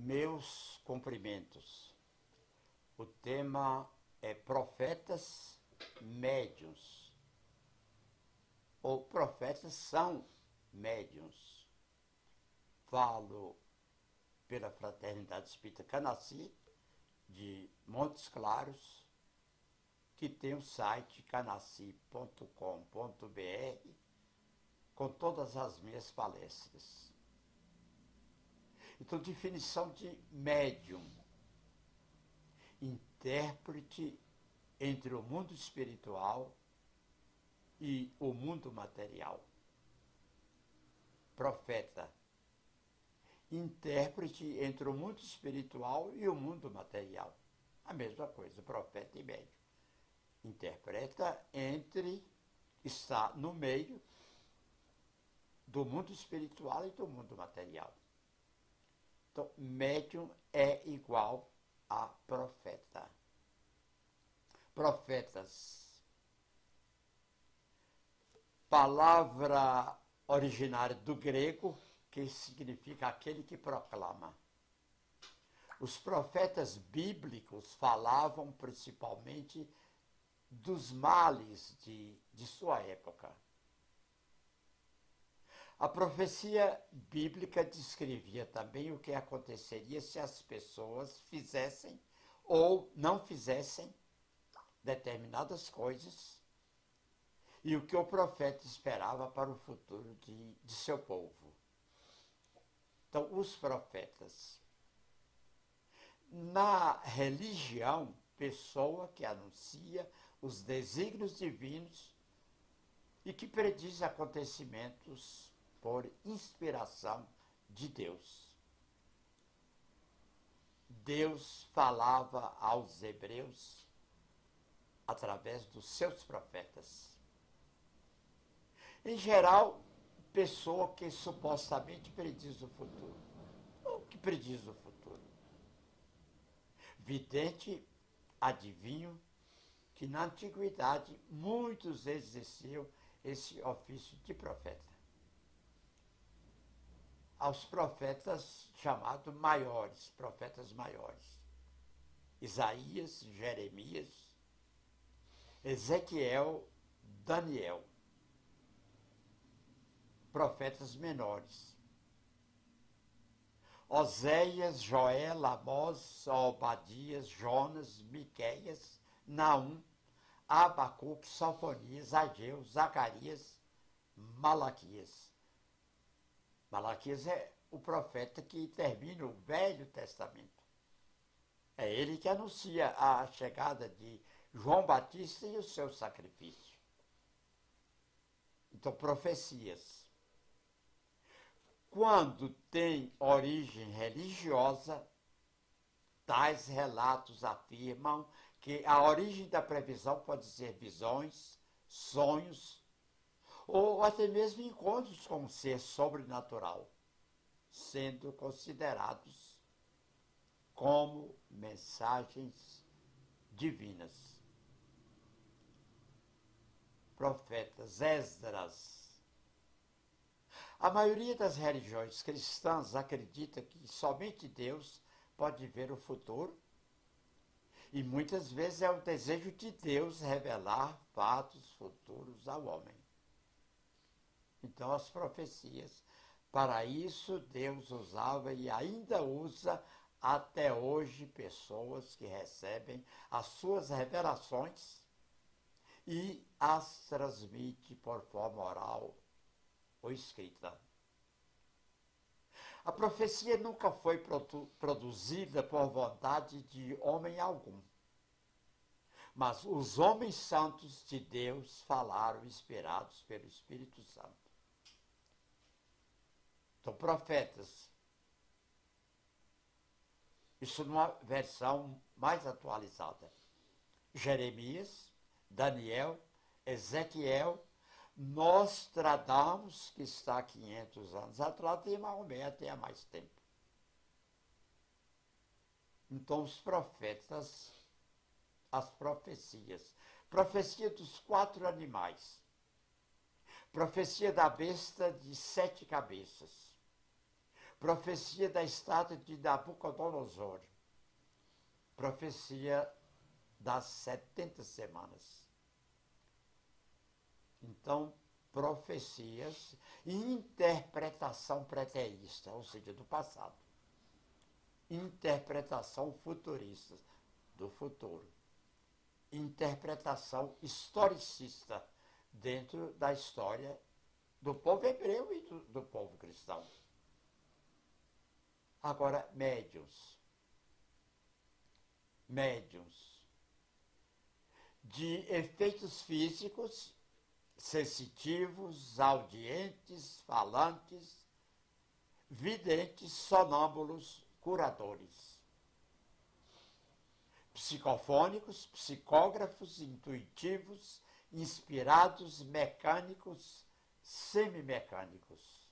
Meus cumprimentos. O tema é profetas médiuns, ou profetas são médiuns. Falo pela Fraternidade Espírita Canaci, de Montes Claros, que tem o site canaci.com.br com todas as minhas palestras. Então, definição de médium: intérprete entre o mundo espiritual e o mundo material. Profeta: intérprete entre o mundo espiritual e o mundo material. A mesma coisa, profeta e médium. Interpreta está no meio do mundo espiritual e do mundo material. Então, médium é igual a profeta. Profetas, palavra originária do grego, que significa aquele que proclama. Os profetas bíblicos falavam principalmente dos males de sua época. A profecia bíblica descrevia também o que aconteceria se as pessoas fizessem ou não fizessem determinadas coisas e o que o profeta esperava para o futuro de seu povo. Então, os profetas. Na religião, pessoa que anuncia os desígnios divinos e que prediz acontecimentos por inspiração de Deus. Deus falava aos hebreus através dos seus profetas. Em geral, pessoa que supostamente prediz o futuro. O que prediz o futuro? Vidente, adivinho, que na antiguidade muitos exerciam esse ofício de profeta. Aos profetas chamados maiores, profetas maiores. Isaías, Jeremias, Ezequiel, Daniel. Profetas menores. Oséias, Joel, Amós, Obadias, Jonas, Miqueias, Naum, Abacuque, Sofonias, Ageu, Zacarias, Malaquias. Malaquias é o profeta que termina o Velho Testamento. É ele que anuncia a chegada de João Batista e o seu sacrifício. Então, profecias. Quando tem origem religiosa, tais relatos afirmam que a origem da previsão pode ser visões, sonhos, ou até mesmo encontros com um ser sobrenatural, sendo considerados como mensagens divinas. Profetas. Esdras. A maioria das religiões cristãs acredita que somente Deus pode ver o futuro, e muitas vezes é o desejo de Deus revelar fatos futuros ao homem. Então, as profecias, para isso Deus usava e ainda usa até hoje pessoas que recebem as suas revelações e as transmite por forma oral ou escrita. A profecia nunca foi produzida por vontade de homem algum, mas os homens santos de Deus falaram inspirados pelo Espírito Santo. Então, profetas. Isso numa versão mais atualizada. Jeremias, Daniel, Ezequiel, Nostradamus, que está há 500 anos atrás, e Maomé até há mais tempo. Então, os profetas, as profecias. Profecia dos 4 animais. Profecia da besta de 7 cabeças. Profecia da estátua de Nabucodonosor. Profecia das 70 semanas. Então, profecias e interpretação preterista, ou seja, do passado. Interpretação futurista, do futuro. Interpretação historicista, dentro da história do povo hebreu e do povo cristão. Agora, médiuns. Médiuns de efeitos físicos, sensitivos, audientes, falantes, videntes, sonâmbulos, curadores. Psicofônicos, psicógrafos, intuitivos, inspirados, mecânicos, semimecânicos.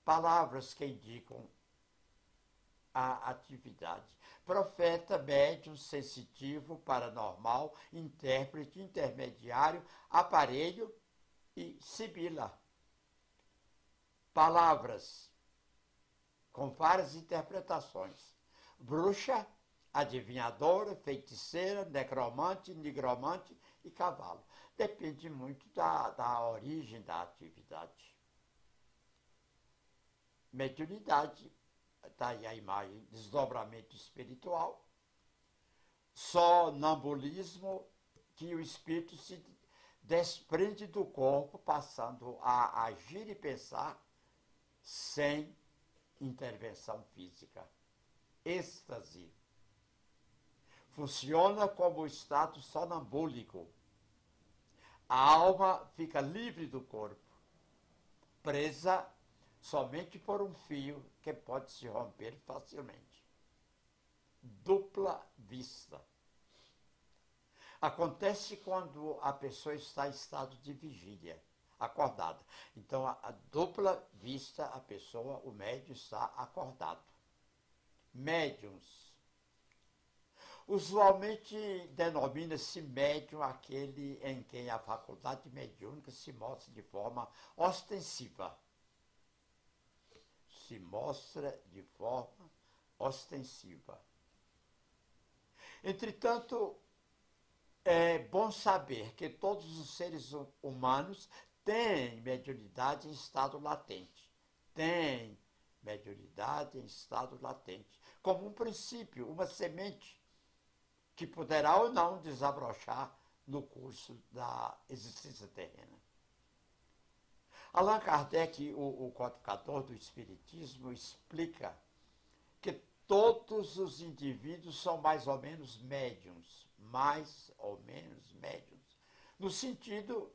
Palavras que indicam a atividade. Profeta, médium, sensitivo, paranormal, intérprete, intermediário, aparelho e sibila. Palavras com várias interpretações. Bruxa, adivinhadora, feiticeira, necromante, nigromante e cavalo. Depende muito da origem da atividade. Mediunidade, está aí a imagem, desdobramento espiritual, sonambulismo, que o espírito se desprende do corpo, passando a agir e pensar sem intervenção física. Êxtase. Funciona como estado sonambúlico. A alma fica livre do corpo, presa somente por um fio que pode se romper facilmente. Dupla vista. Acontece quando a pessoa está em estado de vigília, acordada. Então, a dupla vista, a pessoa, o médium está acordado. Médiums. Usualmente denomina-se médium aquele em quem a faculdade mediúnica se mostra de forma ostensiva. Se mostra de forma ostensiva. Entretanto, é bom saber que todos os seres humanos têm mediunidade em estado latente. Têm mediunidade em estado latente. Como um princípio, uma semente que poderá ou não desabrochar no curso da existência terrena. Allan Kardec, o codificador do Espiritismo, explica que todos os indivíduos são mais ou menos médiuns, no sentido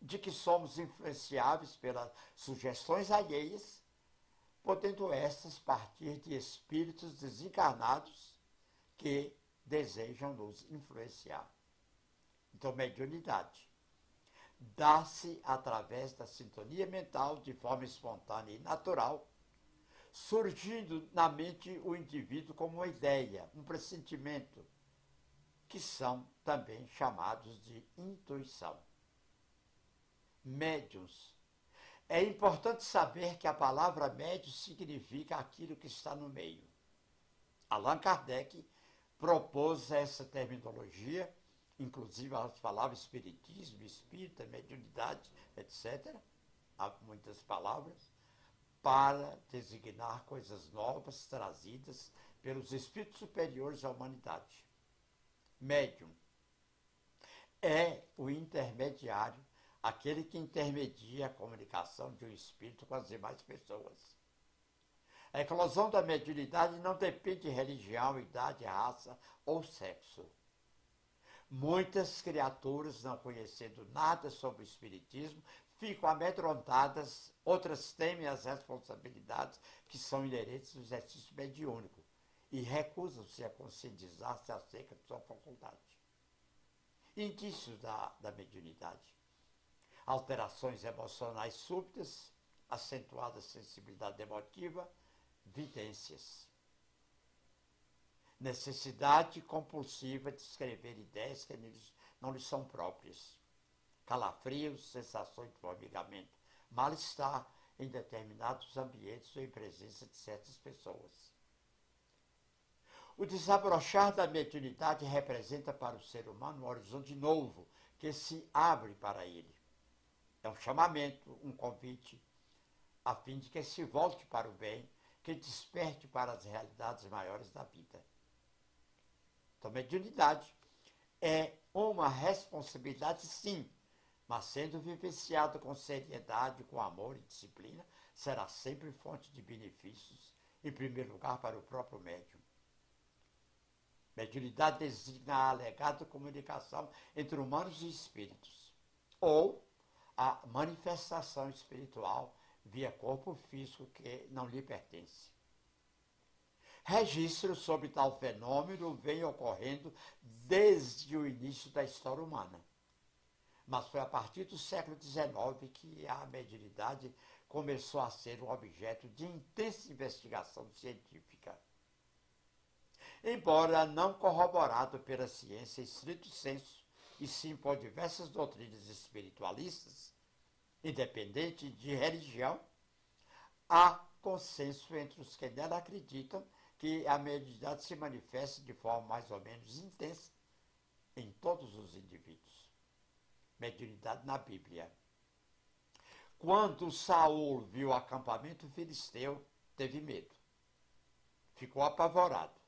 de que somos influenciáveis pelas sugestões alheias, podendo estas partir de espíritos desencarnados que desejam nos influenciar. Então, mediunidade dá-se através da sintonia mental, de forma espontânea e natural, surgindo na mente o indivíduo como uma ideia, um pressentimento, que são também chamados de intuição. Médiuns. É importante saber que a palavra médium significa aquilo que está no meio. Allan Kardec propôs essa terminologia, inclusive as palavras espiritismo, espírita, mediunidade, etc. Há muitas palavras, para designar coisas novas trazidas pelos espíritos superiores à humanidade. Médium é o intermediário, aquele que intermedia a comunicação de um espírito com as demais pessoas. A eclosão da mediunidade não depende de religião, idade, raça ou sexo. Muitas criaturas, não conhecendo nada sobre o espiritismo, ficam amedrontadas, outras temem as responsabilidades que são inerentes ao exercício mediúnico e recusam-se a conscientizar-se acerca de sua faculdade. Indícios da mediunidade: alterações emocionais súbitas, acentuada sensibilidade emotiva, vidências. Necessidade compulsiva de escrever ideias que não lhes são próprias. Calafrios, sensações de formigamento, mal-estar em determinados ambientes ou em presença de certas pessoas. O desabrochar da mediunidade representa para o ser humano um horizonte novo que se abre para ele. É um chamamento, um convite, a fim de que se volte para o bem, que desperte para as realidades maiores da vida. Então, mediunidade é uma responsabilidade, sim, mas sendo vivenciado com seriedade, com amor e disciplina, será sempre fonte de benefícios, em primeiro lugar para o próprio médium. Mediunidade designa a alegada comunicação entre humanos e espíritos, ou a manifestação espiritual via corpo físico que não lhe pertence. Registros sobre tal fenômeno vêm ocorrendo desde o início da história humana. Mas foi a partir do século XIX que a mediunidade começou a ser um objeto de intensa investigação científica. Embora não corroborado pela ciência em estrito senso, e sim por diversas doutrinas espiritualistas, independente de religião, há consenso entre os que nela acreditam que a mediunidade se manifesta de forma mais ou menos intensa em todos os indivíduos. Mediunidade na Bíblia. Quando Saul viu o acampamento filisteu, teve medo. Ficou apavorado.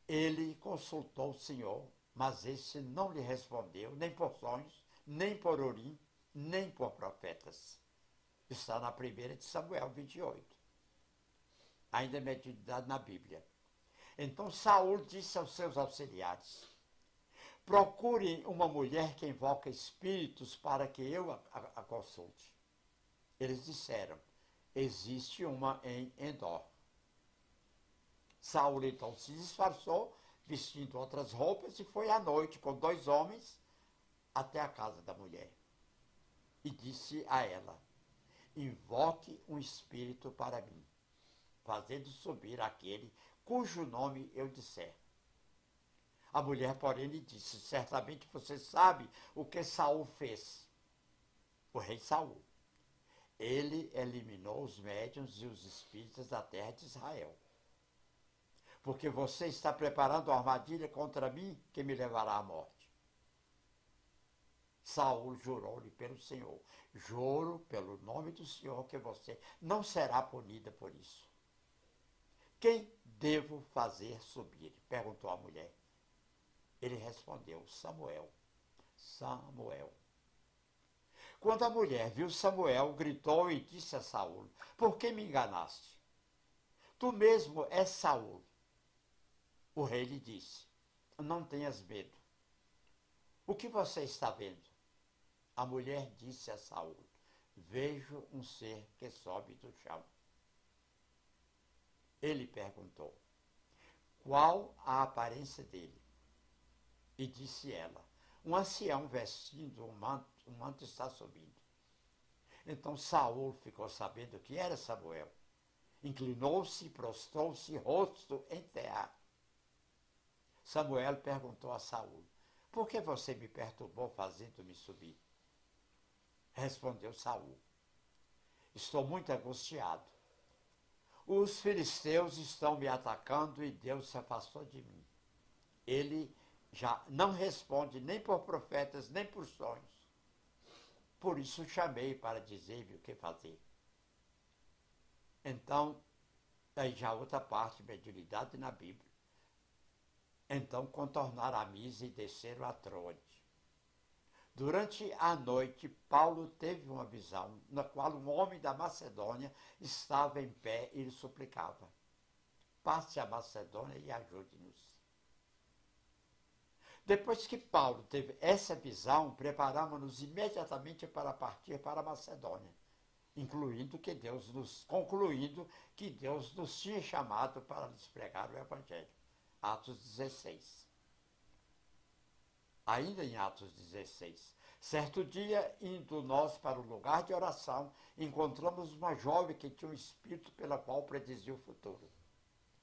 Ele consultou o Senhor, mas esse não lhe respondeu, nem por sonhos, nem por Urim, nem por profetas. Está na 1 de Samuel 28. Ainda é mediunidade na Bíblia. Então Saul disse aos seus auxiliares: procurem uma mulher que invoca espíritos para que eu a consulte. Eles disseram: existe uma em Endor. Saul então se disfarçou, vestindo outras roupas, e foi à noite com 2 homens até a casa da mulher. E disse a ela: invoque um espírito para mim, fazendo subir aquele cujo nome eu disser. A mulher, porém, lhe disse: certamente você sabe o que Saul fez. O rei Saul. Ele eliminou os médiuns e os espíritas da terra de Israel. Porque você está preparando uma armadilha contra mim que me levará à morte. Saul jurou-lhe pelo Senhor: juro pelo nome do Senhor que você não será punida por isso. Quem devo fazer subir? Perguntou a mulher. Ele respondeu: Samuel. Samuel. Quando a mulher viu Samuel, gritou e disse a Saul: por que me enganaste? Tu mesmo és Saul. O rei lhe disse: não tenhas medo. O que você está vendo? A mulher disse a Saul: vejo um ser que sobe do chão. Ele perguntou: qual a aparência dele? E disse ela: um ancião vestindo um manto está subindo. Então Saul ficou sabendo que era Samuel. Inclinou-se e prostrou-se, rosto em terra. Samuel perguntou a Saul: por que você me perturbou fazendo-me subir? Respondeu Saul: estou muito angustiado. Os filisteus estão me atacando e Deus se afastou de mim. Ele já não responde nem por profetas, nem por sonhos. Por isso chamei para dizer-me o que fazer. Então, aí já outra parte, mediunidade na Bíblia. Então contornaram a mesa e desceram a Troade. Durante a noite, Paulo teve uma visão, na qual um homem da Macedônia estava em pé e lhe suplicava: passe a Macedônia e ajude-nos. Depois que Paulo teve essa visão, preparamos-nos imediatamente para partir para a Macedônia, concluindo que Deus nos tinha chamado para lhes pregar o Evangelho. Atos 16. Ainda em Atos 16, certo dia, indo nós para o lugar de oração, encontramos uma jovem que tinha um espírito pela qual predizia o futuro.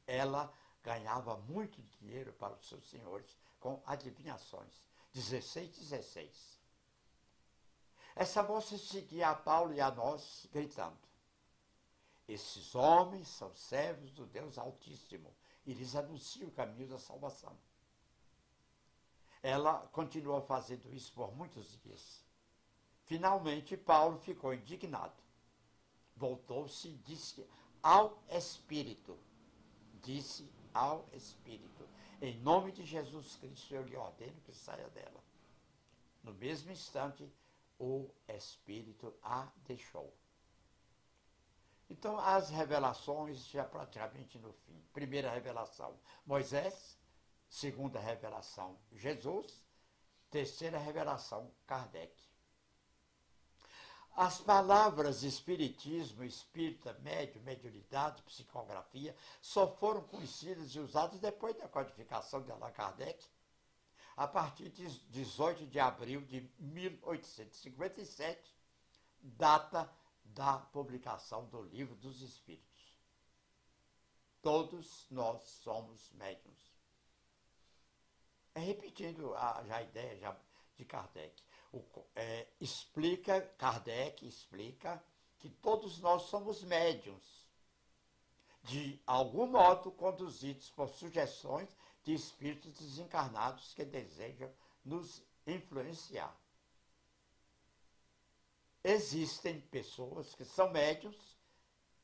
Ela ganhava muito dinheiro para os seus senhores com adivinhações. 16. Essa moça seguia a Paulo e a nós, gritando: Esses homens são servos do Deus Altíssimo e lhes anunciam o caminho da salvação. Ela continuou fazendo isso por muitos dias. Finalmente, Paulo ficou indignado. Voltou-se e disse ao Espírito, em nome de Jesus Cristo eu lhe ordeno que saia dela. No mesmo instante, o Espírito a deixou. Então, as revelações já praticamente no fim. Primeira revelação, Moisés. Segunda revelação, Jesus. Terceira revelação, Kardec. As palavras espiritismo, espírita, médium, mediunidade, psicografia só foram conhecidas e usadas depois da codificação de Allan Kardec, a partir de 18 de abril de 1857, data da publicação do Livro dos Espíritos. Todos nós somos médiuns. Repetindo já a ideia de Kardec. Kardec explica que todos nós somos médiuns, de algum modo conduzidos por sugestões de espíritos desencarnados que desejam nos influenciar. Existem pessoas que são médiuns,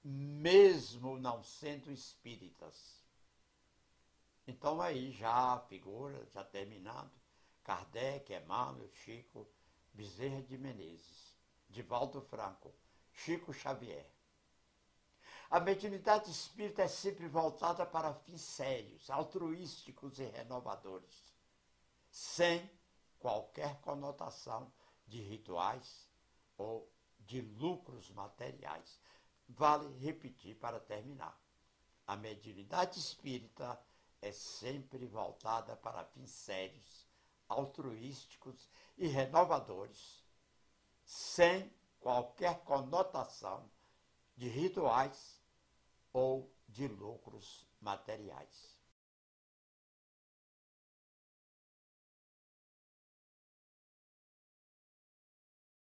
mesmo não sendo espíritas. Então aí já a figura, já terminando, Kardec, Emmanuel, Chico, Bezerra de Menezes, Divaldo Franco, Chico Xavier. A mediunidade espírita é sempre voltada para fins sérios, altruísticos e renovadores, sem qualquer conotação de rituais ou de lucros materiais. Vale repetir para terminar. A mediunidade espírita é sempre voltada para fins sérios, altruísticos e renovadores, sem qualquer conotação de rituais ou de lucros materiais.